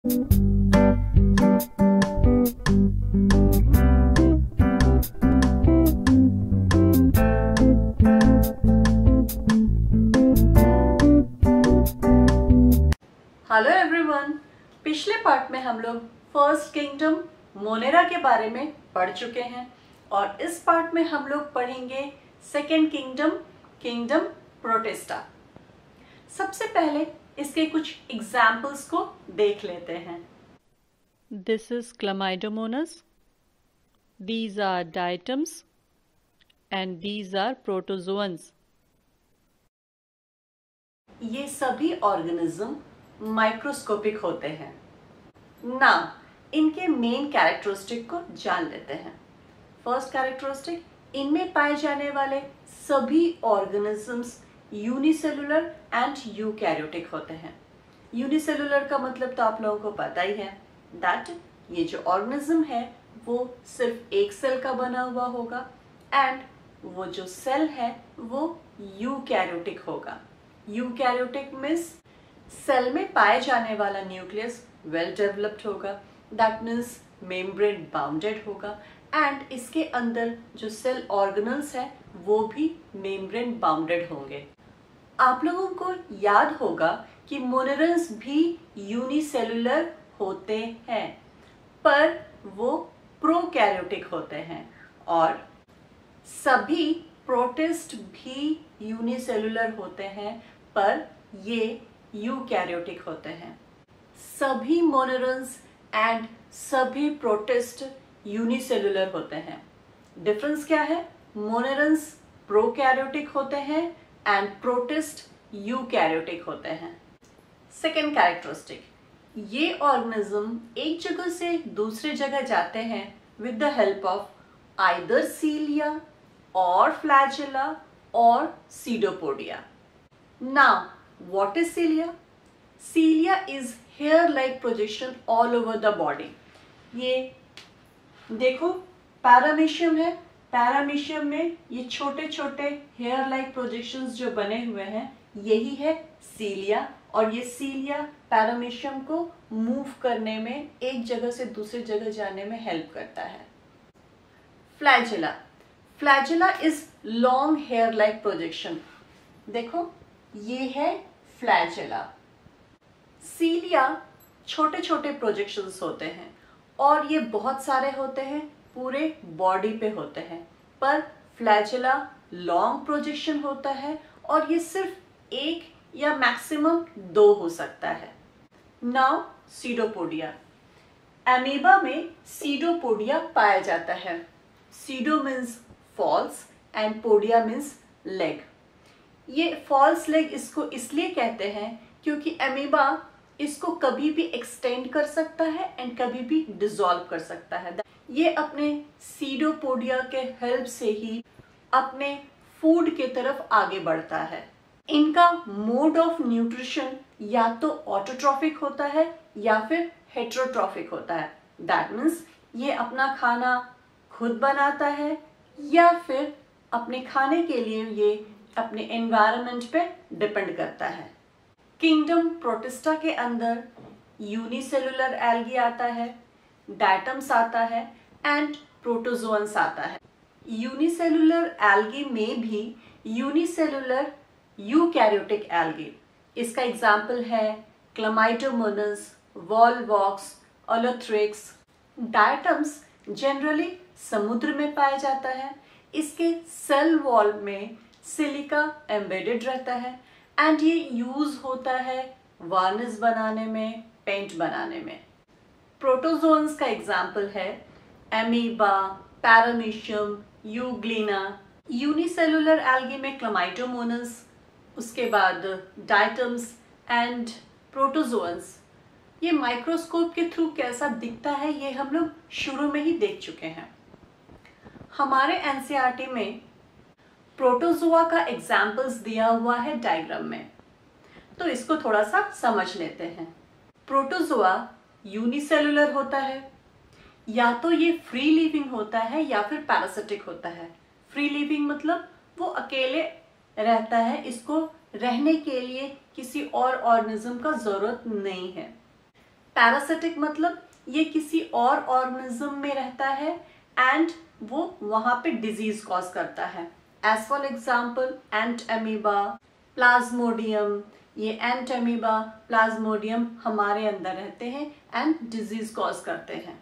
Hello everyone, पिछले part में हम लोग फर्स्ट किंगडम मोनेरा के बारे में पढ़ चुके हैं और इस पार्ट में हम लोग पढ़ेंगे सेकेंड किंगडम, किंगडम प्रोटिस्टा। सबसे पहले इसके कुछ एग्जाम्पल्स को देख लेते हैं। This is Chlamydomonas. These are diatoms and these are protozoans. ये सभी ऑर्गेनिज्म माइक्रोस्कोपिक होते हैं। नाउ इनके मेन कैरेक्टरिस्टिक को जान लेते हैं। फर्स्ट कैरेक्टरिस्टिक, इनमें पाए जाने वाले सभी ऑर्गेनिजम्स यूनिसेलुलर एंड यूकैरियोटिक होते हैं। यूनिसेलुलर का मतलब तो आप लोगों को पता ही है, दैट ये जो ऑर्गेनिज्म है वो सिर्फ एक सेल का बना हुआ होगा एंड वो जो सेल है वो यूकैरियोटिक होगा। यूकैरियोटिक मीन्स सेल में पाए जाने वाला न्यूक्लियस वेल डेवलप्ड होगा, दैट मीन्स मेम्ब्रेन बाउंडेड होगा एंड इसके अंदर जो सेल ऑर्गेनल्स है वो भी मेम्ब्रेन बाउंडेड होंगे। आप लोगों को याद होगा कि मोनेरन्स भी यूनिसेलुलर होते हैं पर वो प्रोकैरियोटिक होते हैं और सभी प्रोटिस्ट भी यूनिसेलुलर होते हैं पर ये यूकैरियोटिक होते हैं। सभी मोनेरन्स एंड सभी प्रोटिस्ट यूनिसेलुलर होते हैं। डिफरेंस क्या है? मोनेरन्स प्रोकैरियोटिक होते हैं एंड प्रोटिस्ट यूकैरियोटिक होते हैं। सेकेंड कैरेक्टरिस्टिक, ये ऑर्गेनिज्म एक जगह से दूसरे जगह जाते हैं with the help of either cilia और फ्लैजेला और pseudopodia. Now what is cilia? Cilia is hair-like projection all over the body. ये देखो पैरामीशियम है, पैरामीशियम में ये छोटे छोटे hair-like projections जो बने हुए हैं यही है सीलिया और ये सीलिया पैरामीशियम को मूव करने में, एक जगह से दूसरी जगह जाने में हेल्प करता है। Flagella, flagella is long hair-like projection। देखो ये है फ्लैजेला। सीलिया छोटे छोटे प्रोजेक्शंस होते हैं और ये बहुत सारे होते हैं, पूरे बॉडी पे होते हैं, पर फ्लैजेला लॉन्ग प्रोजेक्शन होता है और ये सिर्फ एक या मैक्सिमम 2 हो सकता है। नाउ सीडोपोडिया, अमीबा में सीडोपोडिया पाया जाता है। Pseudo means false and podia means leg. ये फॉल्स लेग इसको इसलिए कहते हैं क्योंकि अमीबा इसको कभी भी एक्सटेंड कर सकता है एंड कभी भी डिसॉल्व कर सकता है। ये अपने सीडोपोडिया के हेल्प से ही अपने फूड के तरफ आगे बढ़ता है। इनका मोड ऑफ न्यूट्रिशन या तो ऑटोट्रॉफिक होता है या फिर हेटेरोट्रॉफिक होता है। दैट मीन्स ये अपना खाना खुद बनाता है या फिर अपने खाने के लिए ये अपने एनवायरनमेंट पे डिपेंड करता है। किंगडम प्रोटिस्टा के अंदर यूनिसेलुलर एल्गी आता है, डायटम्स आता है एंड प्रोटोजोअन्स आता है। यूनिसेलुलर एल्गी में भी यूनिसेलुलर यूकैरियोटिक एल्गी, इसका एग्जाम्पल है क्लमाइडोमोनास, वॉलवॉक्स, ओलोथ्रिक्स। डायटम्स जनरली समुद्र में पाया जाता है। इसके सेल वॉल में सिलिका एम्बेडेड रहता है एंड ये यूज होता है वार्निश बनाने में, पेंट बनाने में। प्रोटोजोन्स का एग्जाम्पल है amoeba, paramecium, Euglena. Unicellular algae में क्लमाइडोमोनास, उसके बाद डायटम्स एंड प्रोटोजोन्स। ये माइक्रोस्कोप के थ्रू कैसा दिखता है ये हम लोग शुरू में ही देख चुके हैं। हमारे एनसीईआरटी में प्रोटोजोआ का एग्जाम्पल्स दिया हुआ है डायग्राम में, तो इसको थोड़ा सा समझ लेते हैं। प्रोटोजोआ यूनिसेलुलर होता है, या तो ये फ्री लिविंग होता है या फिर पैरासिटिक होता है। फ्री लिविंग मतलब वो अकेले रहता है, इसको रहने के लिए किसी और ऑर्गेनिज्म का जरूरत नहीं है। पैरासिटिक मतलब ये किसी और ऑर्गेनिज्म में रहता है एंड वो वहां पे डिजीज कॉज करता है। As for example entamoeba, plasmodium, ये एंट अमीबा, प्लाज्मोडियम हमारे अंदर रहते हैं एंड डिजीज कॉज करते हैं।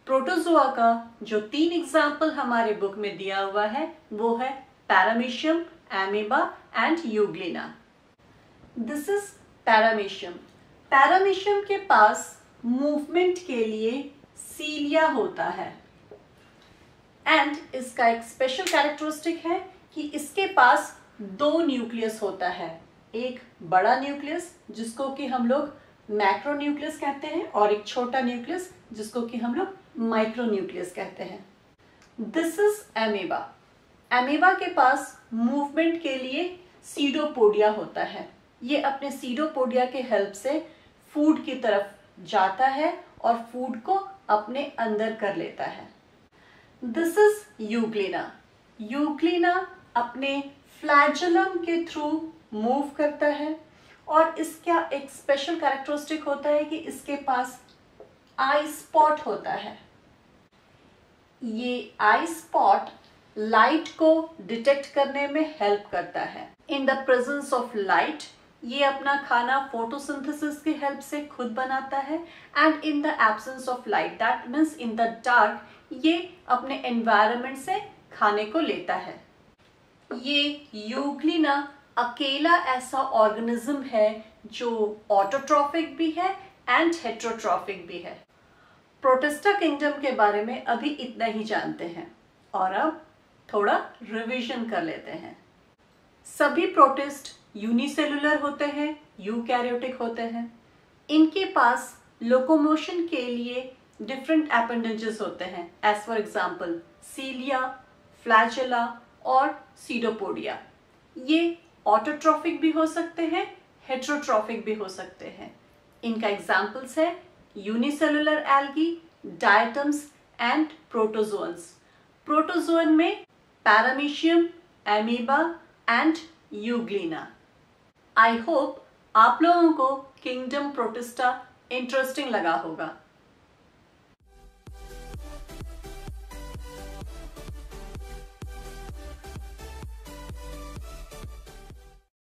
प्रोटोजोआ का जो 3 एग्जाम्पल हमारे बुक में दिया हुआ है वो है paramecium, amoeba and Euglena. This is paramecium. Paramecium के पास मूवमेंट के लिए सीलिया होता है एंड इसका एक स्पेशल कैरेक्टरिस्टिक है कि इसके पास 2 न्यूक्लियस होता है, एक बड़ा न्यूक्लियस जिसको कि हम लोग मैक्रो न्यूक्लियस कहते हैं और एक छोटा न्यूक्लियस जिसको कि हम लोग माइक्रो न्यूक्लियस कहते हैं। This is amoeba. अमीबा के पास मूवमेंट के लिए सीडोपोडिया होता है। ये अपने सीडोपोडिया के हेल्प से फूड की तरफ जाता है और फूड को अपने अंदर कर लेता है। This is Euglena. यूग्लिना अपने फ्लैजेलम के थ्रू मूव करता है और इसका एक स्पेशल कैरेक्टरिस्टिक होता है कि इसके पास आई स्पॉट होता है। ये आई स्पॉट लाइट को डिटेक्ट करने में हेल्प करता है। In the presence of light ये अपना खाना फोटोसिंथेसिस की हेल्प से खुद बनाता है and in the absence of light, that means in the dark, ये अपने एनवायरनमेंट से खाने को लेता है। ये यूग्लिना अकेला ऐसा ऑर्गेनिज्म है जो ऑटोट्रॉफिक भी है एंड हेटेरोट्रॉफिक भी है। प्रोटिस्टा किंगडम के बारे में अभी इतना ही जानते हैं और अब थोड़ा रिवीजन कर लेते हैं। सभी प्रोटिस्ट यूनिसेलुलर होते हैं, यूकैरियोटिक होते हैं। इनके पास लोकोमोशन के लिए डिफरेंट एपेंडेजेस होते हैं, एज फॉर एग्जाम्पल सीलिया, फ्लैजेला और सीडोपोडिया। ये ऑटोट्रॉफिक भी हो सकते हैं, हेटेरोट्रॉफिक भी हो सकते हैं। इनका एग्जाम्पल्स है unicellular algae, diatoms and protozoans. Protozoan में paramecium, amoeba and euglena. I hope आप लोगों को किंगडम प्रोटिस्टा इंटरेस्टिंग लगा होगा।